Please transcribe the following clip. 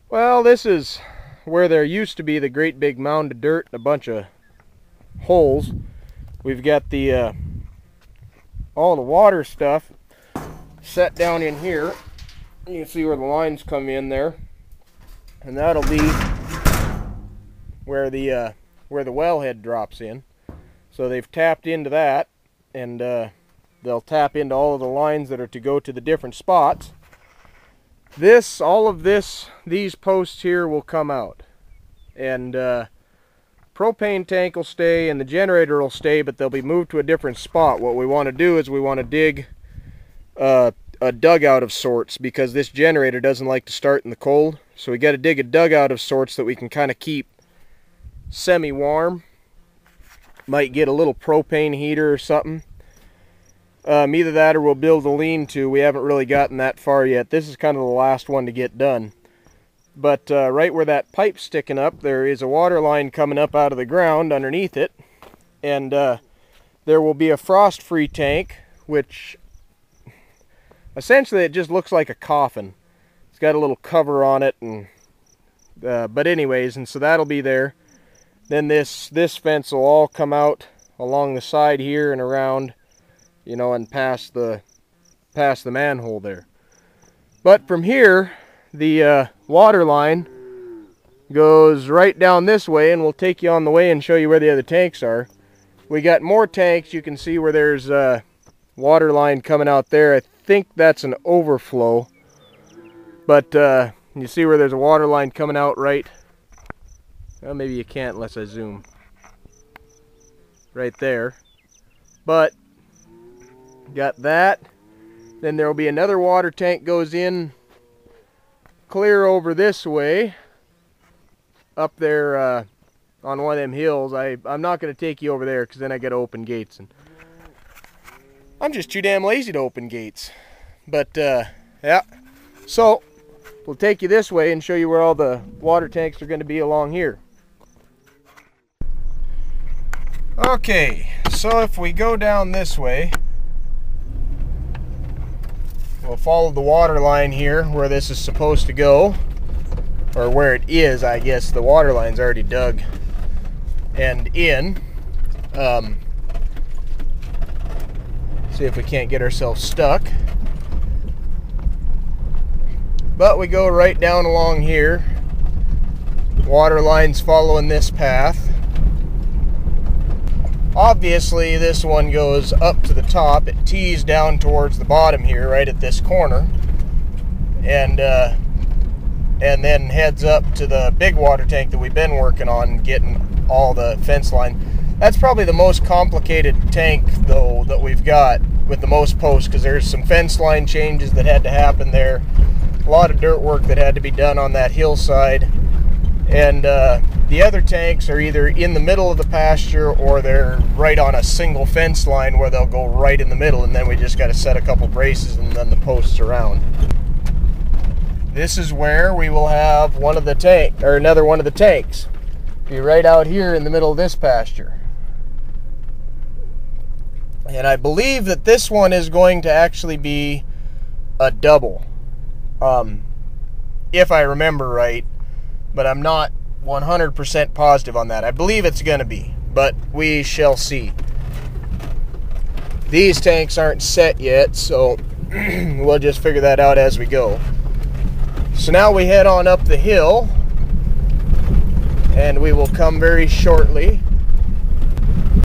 Well, this is where there used to be the great big mound of dirt and a bunch of holes. We've got the all the water stuff set down in here. You can see where the lines come in there, and that'll be where the wellhead drops in. So they've tapped into that, and they'll tap into all of the lines that are to go to the different spots. These posts here will come out, and propane tank will stay and the generator will stay, but they'll be moved to a different spot. What we want to do is we want to dig a dugout of sorts, because this generator doesn't like to start in the cold. So we got to dig a dugout of sorts that we can kind of keep semi-warm. Might get a little propane heater or something. Either that or we'll build a lean-to. We haven't really gotten that far yet. This is kind of the last one to get done. But right where that pipe's sticking up, there is a water line coming up out of the ground underneath it. And there will be a frost-free tank, which essentially it just looks like a coffin. It's got a little cover on it, and but anyways, and so that'll be there. Then this fence will all come out along the side here and around, you know, and past the manhole there. But from here, the water line goes right down this way, and we'll take you on the way and show you where the other tanks are. We got more tanks. You can see where there's water line coming out there. I think that's an overflow, but you see where there's a water line coming out right. Well, maybe you can't unless I zoom. Right there. But got that. Then there will be another water tank goes in clear over this way, up there on one of them hills. I'm not going to take you over there because then I got to open gates, and I'm just too damn lazy to open gates. But yeah, so we'll take you this way and show you where all the water tanks are going to be along here. Okay, so if we go down this way, we'll follow the water line here where this is supposed to go, or where it is, I guess. The water line's already dug and in. See if we can't get ourselves stuck. But we go right down along here. Water line's following this path. Obviously this one goes up to the top. It tees down towards the bottom here, right at this corner, and then heads up to the big water tank that we've been working on, getting all the fence line. That's probably the most complicated tank though that we've got, with the most posts, because there's some fence line changes that had to happen there, a lot of dirt work that had to be done on that hillside, and the other tanks are either in the middle of the pasture or they're right on a single fence line where they'll go right in the middle, and then we just got to set a couple braces and then the posts around. This is where we will have one of the tank, or another one of the tanks, be right out here in the middle of this pasture. And I believe that this one is going to actually be a double, if I remember right, but I'm not 100% positive on that. I believe it's going to be, but we shall see. These tanks aren't set yet, so we'll just figure that out as we go. So now we head on up the hill, and we will come very shortly